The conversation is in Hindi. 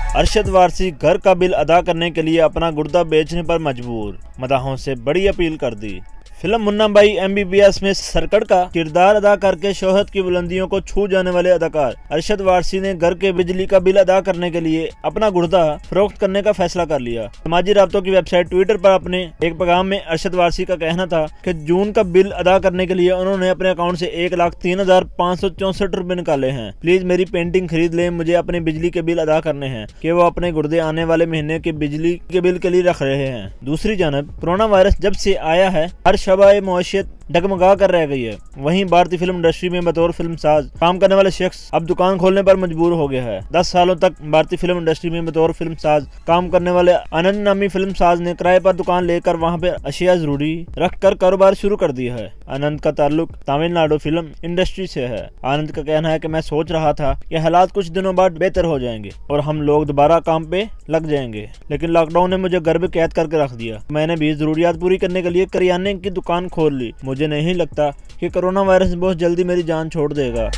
अरशद वारसी घर का बिल अदा करने के लिए अपना गुर्दा बेचने पर मजबूर, मदाहों से बड़ी अपील कर दी। फिल्म मुन्ना भाई MBBS में सरकड़ का किरदार अदा करके शोहरत की बुलंदियों को छू जाने वाले अदाकार अरशद वारसी ने घर के बिजली का बिल अदा करने के लिए अपना गुर्दा फरोख्त करने का फैसला कर लिया। समाजी राब्तों की वेबसाइट ट्विटर पर अपने एक पैगाम में अरशद वारसी का कहना था कि जून का बिल अदा करने के लिए उन्होंने अपने अकाउंट से 1,03,564 रुपए निकाले हैं। प्लीज मेरी पेंटिंग खरीद लें, मुझे अपने बिजली के बिल अदा करने हैं कि वो अपने गुर्दे आने वाले महीने के बिजली के बिल के लिए रख रहे हैं। दूसरी जानब कोरोना वायरस जब से आया है हर शबाए मौशियत डगमगा कर रह गई है। वहीं भारतीय फिल्म इंडस्ट्री में बतौर फिल्मसाज काम करने वाले शख्स अब दुकान खोलने पर मजबूर हो गया है। 10 सालों तक भारतीय फिल्म इंडस्ट्री में बतौर फिल्मसाज काम करने वाले आनंद नामी फिल्मसाज ने किराए पर दुकान लेकर वहां पर अशिया जरूरी रख कर कारोबार शुरू कर दिया है। आनंद का ताल्लुक तमिलनाडु फिल्म इंडस्ट्री से है। आनंद का कहना है कि मैं सोच रहा था कि हालात कुछ दिनों बाद बेहतर हो जाएंगे और हम लोग दोबारा काम पे लग जाएंगे, लेकिन लॉकडाउन ने मुझे घर में कैद करके रख दिया। मैंने भी जरूरियात पूरी करने के लिए करियाने की दुकान खोल ली। मुझे नहीं लगता कि कोरोना वायरस बहुत जल्दी मेरी जान छोड़ देगा।